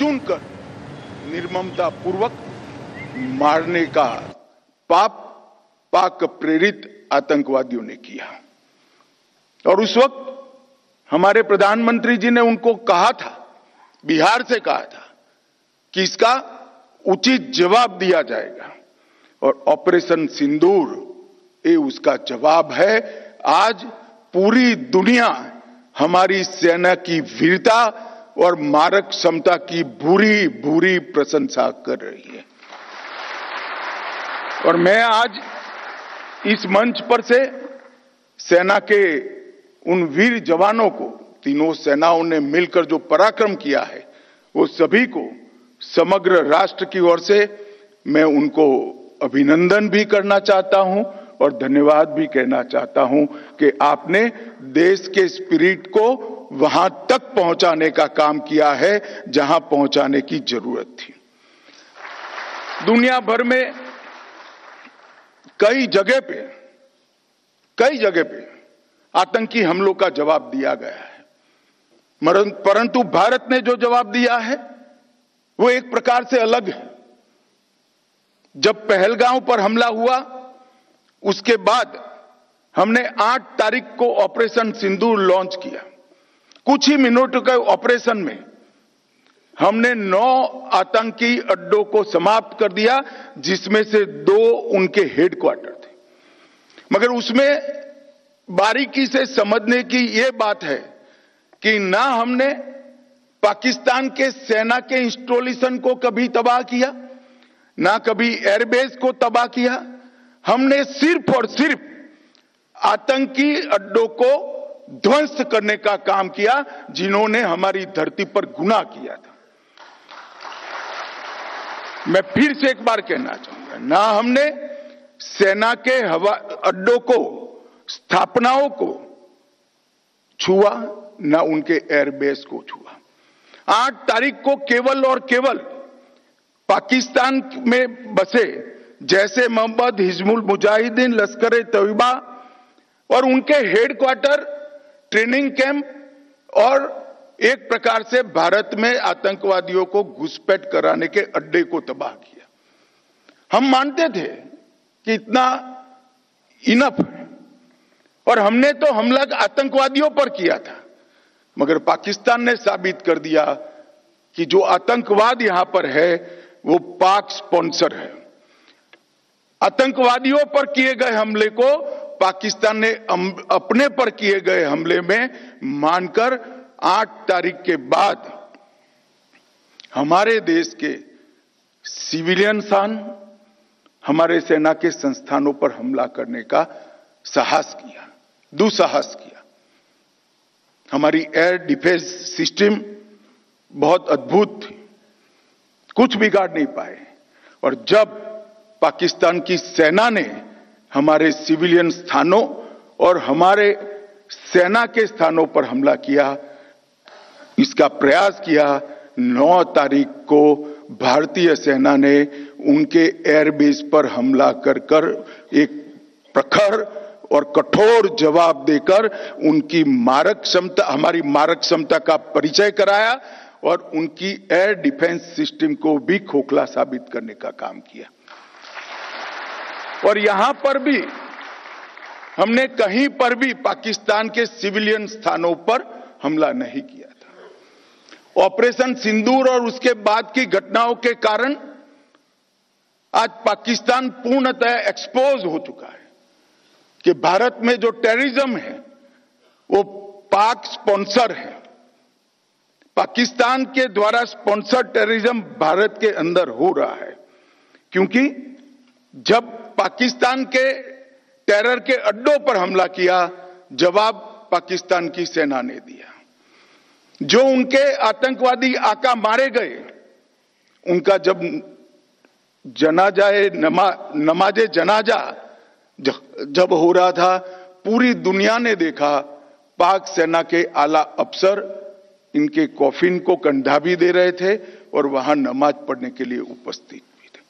चुनकर निर्ममता पूर्वक मारने का पाप पाक प्रेरित आतंकवादियों ने किया। और उस वक्त हमारे प्रधानमंत्री जी ने उनको कहा था, बिहार से कहा था कि इसका उचित जवाब दिया जाएगा, और ऑपरेशन सिंदूर ये उसका जवाब है। आज पूरी दुनिया हमारी सेना की वीरता और मारक क्षमता की भूरी भूरी प्रशंसा कर रही है। और मैं आज इस मंच पर से सेना के उन वीर जवानों को, तीनों सेनाओं ने मिलकर जो पराक्रम किया है, वो सभी को समग्र राष्ट्र की ओर से मैं उनको अभिनंदन भी करना चाहता हूं और धन्यवाद भी कहना चाहता हूं कि आपने देश के स्पिरिट को वहां तक पहुंचाने का काम किया है जहां पहुंचाने की जरूरत थी। दुनिया भर में कई जगह पे आतंकी हमलों का जवाब दिया गया है, परंतु भारत ने जो जवाब दिया है वो एक प्रकार से अलग है। जब पहलगांव पर हमला हुआ, उसके बाद हमने 8 तारीख को ऑपरेशन सिंदूर लॉन्च किया। कुछ ही मिनटों के ऑपरेशन में हमने 9 आतंकी अड्डों को समाप्त कर दिया, जिसमें से 2 उनके हेडक्वार्टर थे। मगर उसमें बारीकी से समझने की यह बात है कि ना हमने पाकिस्तान के सेना के इंस्टॉलेशन को कभी तबाह किया, ना कभी एयरबेस को तबाह किया। हमने सिर्फ और सिर्फ आतंकी अड्डों को ध्वंस करने का काम किया, जिन्होंने हमारी धरती पर गुनाह किया था। मैं फिर से एक बार कहना चाहूंगा, ना हमने सेना के हवा अड्डों को, स्थापनाओं को छुआ, ना उनके एयरबेस को छुआ। 8 तारीख को केवल और केवल पाकिस्तान में बसे जैसे मोहम्मद, हिजबुल मुजाहिदीन, लश्कर ए तैयबा और उनके हेडक्वार्टर, ट्रेनिंग कैंप और एक प्रकार से भारत में आतंकवादियों को घुसपैठ कराने के अड्डे को तबाह किया। हम मानते थे कि इतना इनफ है, और हमने तो हमला आतंकवादियों पर किया था, मगर पाकिस्तान ने साबित कर दिया कि जो आतंकवाद यहां पर है वो पाक स्पॉन्सर है। आतंकवादियों पर किए गए हमले को पाकिस्तान ने अपने पर किए गए हमले में मानकर 8 तारीख के बाद हमारे देश के सिविलियन सान, हमारे सेना के संस्थानों पर हमला करने का साहस किया, दुस्साहस किया। हमारी एयर डिफेंस सिस्टम बहुत अद्भुत थी, कुछ बिगाड़ नहीं पाए। और जब पाकिस्तान की सेना ने हमारे सिविलियन स्थानों और हमारे सेना के स्थानों पर हमला किया, इसका प्रयास किया, 9 तारीख को भारतीय सेना ने उनके एयरबेस पर हमला कर एक प्रखर और कठोर जवाब देकर उनकी मारक क्षमता, हमारी मारक क्षमता का परिचय कराया और उनकी एयर डिफेंस सिस्टम को भी खोखला साबित करने का काम किया। और यहां पर भी हमने कहीं पर भी पाकिस्तान के सिविलियन स्थानों पर हमला नहीं किया था। ऑपरेशन सिंदूर और उसके बाद की घटनाओं के कारण आज पाकिस्तान पूर्णतः एक्सपोज हो चुका है कि भारत में जो टेररिज्म है वो पाक स्पॉन्सर है। पाकिस्तान के द्वारा स्पॉन्सर टेररिज्म भारत के अंदर हो रहा है, क्योंकि जब पाकिस्तान के टेरर के अड्डों पर हमला किया, जवाब पाकिस्तान की सेना ने दिया। जो उनके आतंकवादी आका मारे गए, उनका जब नमाजे जनाजा जब हो रहा था, पूरी दुनिया ने देखा पाक सेना के आला अफसर इनके कॉफिन को कंधा भी दे रहे थे और वहां नमाज पढ़ने के लिए उपस्थित भी थे।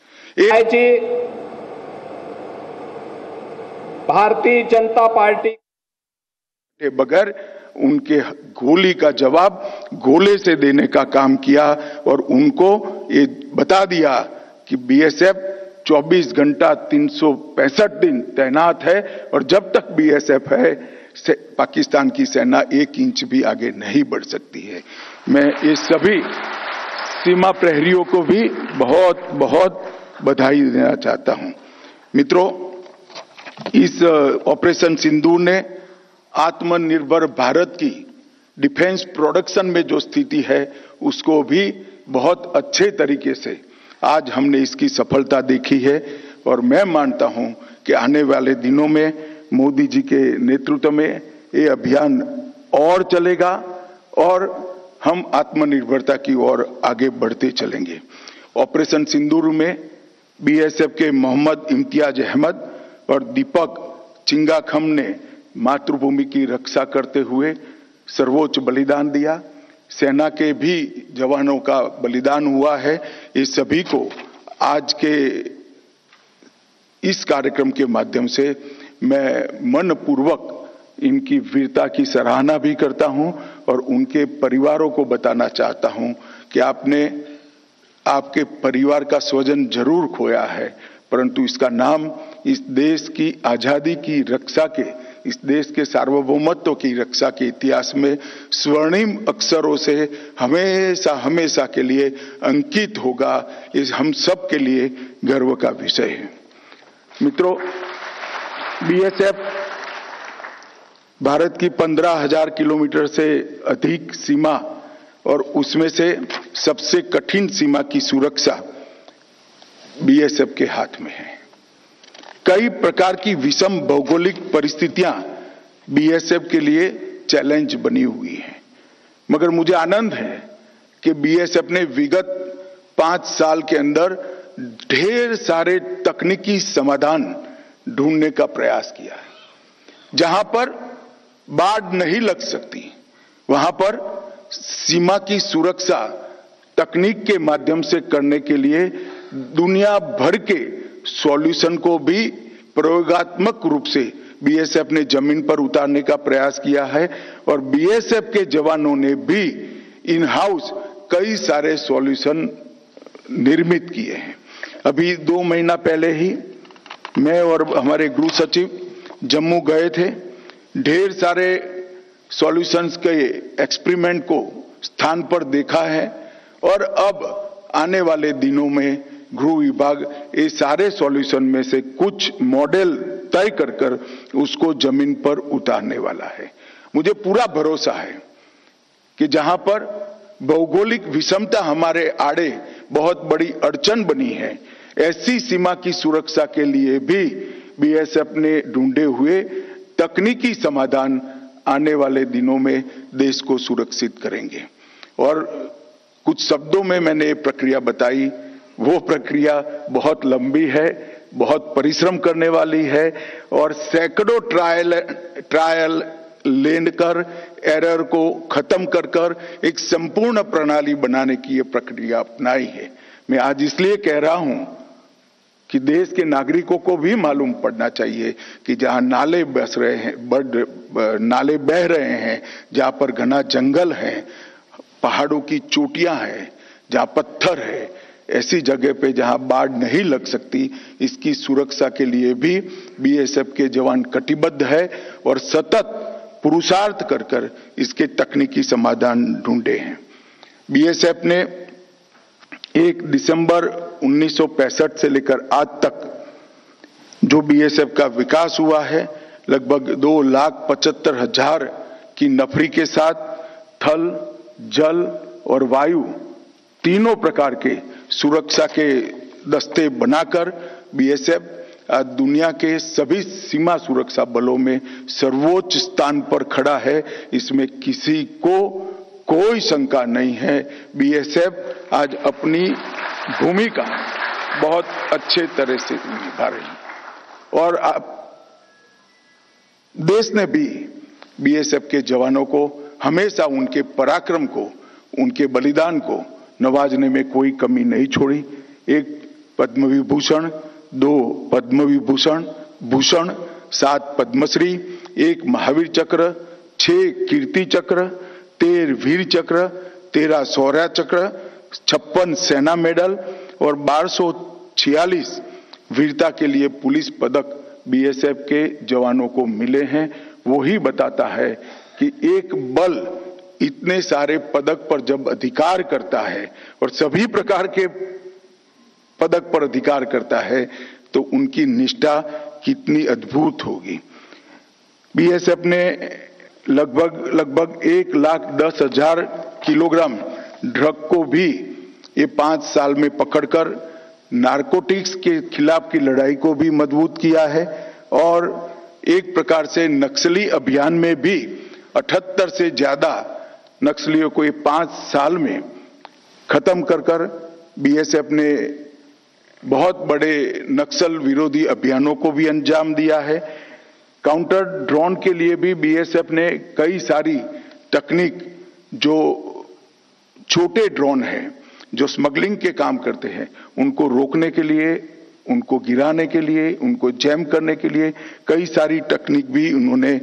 भारतीय जनता पार्टी के बगैर उनके गोली का जवाब गोले से देने का काम किया और उनको ये बता दिया कि बीएसएफ 24 घंटा 365 दिन तैनात है और जब तक बीएसएफ है पाकिस्तान की सेना 1 इंच भी आगे नहीं बढ़ सकती है। मैं ये सभी सीमा प्रहरियों को भी बहुत बहुत बधाई देना चाहता हूं। मित्रों, इस ऑपरेशन सिंदूर ने आत्मनिर्भर भारत की डिफेंस प्रोडक्शन में जो स्थिति है उसको भी बहुत अच्छे तरीके से आज हमने इसकी सफलता देखी है और मैं मानता हूं कि आने वाले दिनों में मोदी जी के नेतृत्व में ये अभियान और चलेगा और हम आत्मनिर्भरता की ओर आगे बढ़ते चलेंगे। ऑपरेशन सिंदूर में बीएसएफ के मोहम्मद इम्तियाज अहमद और दीपक चिंगाखम ने मातृभूमि की रक्षा करते हुए सर्वोच्च बलिदान दिया। सेना के भी जवानों का बलिदान हुआ है। इस सभी को आज के इस कार्यक्रम के माध्यम से मैं मनपूर्वक इनकी वीरता की सराहना भी करता हूं और उनके परिवारों को बताना चाहता हूं कि आपने आपके परिवार का स्वजन जरूर खोया है, परंतु इसका नाम इस देश की आजादी की रक्षा के, इस देश के सार्वभौमत्व की रक्षा के इतिहास में स्वर्णिम अक्षरों से हमेशा हमेशा के लिए अंकित होगा। इस हम सब के लिए गर्व का विषय है। मित्रों, बीएसएफ भारत की 15,000 किलोमीटर से अधिक सीमा और उसमें से सबसे कठिन सीमा की सुरक्षा बीएसएफ के हाथ में है। कई प्रकार की विषम भौगोलिक परिस्थितियां बीएसएफ के लिए चैलेंज बनी हुई हैं, मगर मुझे आनंद है कि बीएसएफ ने विगत 5 साल के अंदर ढेर सारे तकनीकी समाधान ढूंढने का प्रयास किया है। जहां पर बाढ़ नहीं लग सकती वहां पर सीमा की सुरक्षा तकनीक के माध्यम से करने के लिए दुनिया भर के सॉल्यूशन को भी प्रयोगात्मक रूप से बीएसएफ ने जमीन पर उतारने का प्रयास किया है और बीएसएफ के जवानों ने भी इन हाउस कई सारे सॉल्यूशन निर्मित किए हैं। अभी 2 महीना पहले ही मैं और हमारे गृह सचिव जम्मू गए थे। ढेर सारे सॉल्यूशंस के एक्सपेरिमेंट को स्थान पर देखा है और अब आने वाले दिनों में गृह विभाग ये सारे सॉल्यूशन में से कुछ मॉडल तय कर उसको जमीन पर उतारने वाला है। मुझे पूरा भरोसा है कि जहां पर भौगोलिक विषमता हमारे आड़े बहुत बड़ी अड़चन बनी है, ऐसी सीमा की सुरक्षा के लिए भी बीएसएफ ने ढूंढे हुए तकनीकी समाधान आने वाले दिनों में देश को सुरक्षित करेंगे। और कुछ शब्दों में मैंने ये प्रक्रिया बताई, वो प्रक्रिया बहुत लंबी है, बहुत परिश्रम करने वाली है और सैकड़ों ट्रायल लेकर एरर को खत्म कर एक संपूर्ण प्रणाली बनाने की ये प्रक्रिया अपनाई है। मैं आज इसलिए कह रहा हूं कि देश के नागरिकों को भी मालूम पड़ना चाहिए कि जहां नाले बस रहे हैं, नाले बह रहे हैं, जहां पर घना जंगल है, पहाड़ों की चोटियां हैं, जहां पत्थर है, ऐसी जगह पे जहां बाढ़ नहीं लग सकती, इसकी सुरक्षा के लिए भी बीएसएफ के जवान कटिबद्ध है और सतत पुरुषार्थ कर इसके तकनीकी समाधान ढूंढे हैं। बीएसएफ ने 1 दिसंबर 1965 से लेकर आज तक जो बीएसएफ का विकास हुआ है, लगभग 2,75,000 की नफरी के साथ थल, जल और वायु तीनों प्रकार के सुरक्षा के दस्ते बनाकर बीएसएफ आज दुनिया के सभी सीमा सुरक्षा बलों में सर्वोच्च स्थान पर खड़ा है। इसमें किसी को कोई शंका नहीं है। बीएसएफ आज अपनी भूमिका बहुत अच्छे तरह से निभा रही है और देश ने भी बीएसएफ के जवानों को हमेशा उनके पराक्रम को, उनके बलिदान को नवाजने में कोई कमी नहीं छोड़ी। 1 पद्म विभूषण, 2 पद्म विभूषण भूषण, 7 पद्मश्री, 1 महावीर चक्र, 6 कीर्ति चक्र, 13 वीर चक्र, 13 शौर्य चक्र, 56 सेना मेडल और 1246 वीरता के लिए पुलिस पदक बीएसएफ के जवानों को मिले हैं। वही बताता है कि एक बल इतने सारे पदक पर जब अधिकार करता है और सभी प्रकार के पदक पर अधिकार करता है तो उनकी निष्ठा कितनी अद्भुत होगी। बीएसएफ ने लगभग 1,10,000 किलोग्राम ड्रग को भी ये 5 साल में पकड़कर नारकोटिक्स के खिलाफ की लड़ाई को भी मजबूत किया है और एक प्रकार से नक्सली अभियान में भी 78 से ज्यादा नक्सलियों को ये 5 साल में खत्म कर बीएसएफ ने बहुत बड़े नक्सल विरोधी अभियानों को भी अंजाम दिया है। काउंटर ड्रोन के लिए भी बीएसएफ ने कई सारी तकनीक, जो छोटे ड्रोन हैं जो स्मगलिंग के काम करते हैं, उनको रोकने के लिए, उनको गिराने के लिए, उनको जैम करने के लिए कई सारी तकनीक भी उन्होंने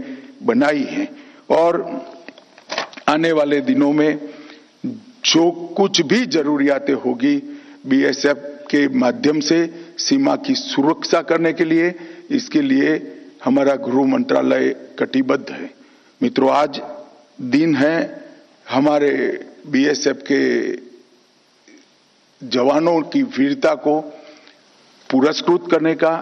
बनाई है। और आने वाले दिनों में जो कुछ भी जरूरियातें होगी बीएसएफ के माध्यम से सीमा की सुरक्षा करने के लिए, इसके लिए हमारा गृह मंत्रालय कटिबद्ध है। मित्रों, आज दिन है हमारे बीएसएफ के जवानों की वीरता को पुरस्कृत करने का,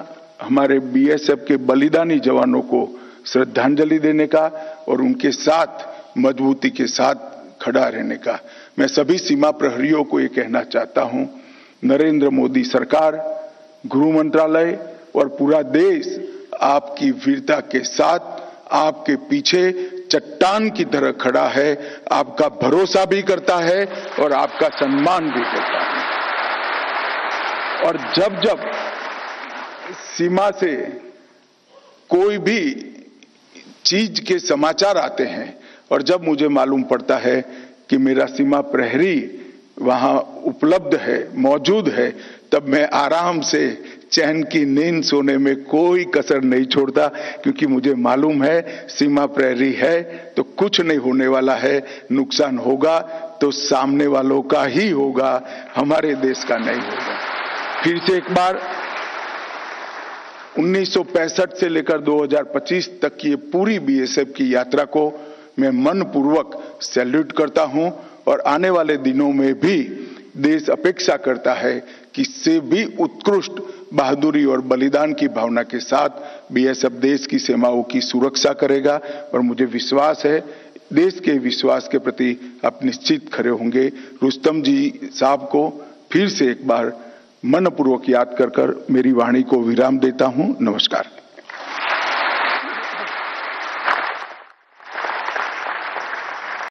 हमारे बीएसएफ के बलिदानी जवानों को श्रद्धांजलि देने का और उनके साथ मजबूती के साथ खड़ा रहने का। मैं सभी सीमा प्रहरियों को ये कहना चाहता हूं, नरेंद्र मोदी सरकार, गृह मंत्रालय और पूरा देश आपकी वीरता के साथ, आपके पीछे चट्टान की तरह खड़ा है, आपका भरोसा भी करता है और आपका सम्मान भी करता है। और जब जब सीमा से कोई भी चीज के समाचार आते हैं और जब मुझे मालूम पड़ता है कि मेरा सीमा प्रहरी वहां उपलब्ध है, मौजूद है, तब मैं आराम से चैन की नींद सोने में कोई कसर नहीं छोड़ता, क्योंकि मुझे मालूम है सीमा प्रहरी है तो कुछ नहीं होने वाला है। नुकसान होगा तो सामने वालों का ही होगा, हमारे देश का नहीं होगा। फिर से एक बार 1965 से लेकर 2025 तक की पूरी बीएसएफ की यात्रा को मैं मनपूर्वक सैल्यूट करता हूं और आने वाले दिनों में भी देश अपेक्षा करता है कि इससे भी उत्कृष्ट बहादुरी और बलिदान की भावना के साथ बीएसएफ देश की सीमाओं की सुरक्षा करेगा। और मुझे विश्वास है, देश के विश्वास के प्रति आप निश्चित खड़े होंगे। रुस्तम जी साहब को फिर से एक बार मनपूर्वक याद कर मेरी वाणी को विराम देता हूं। नमस्कार।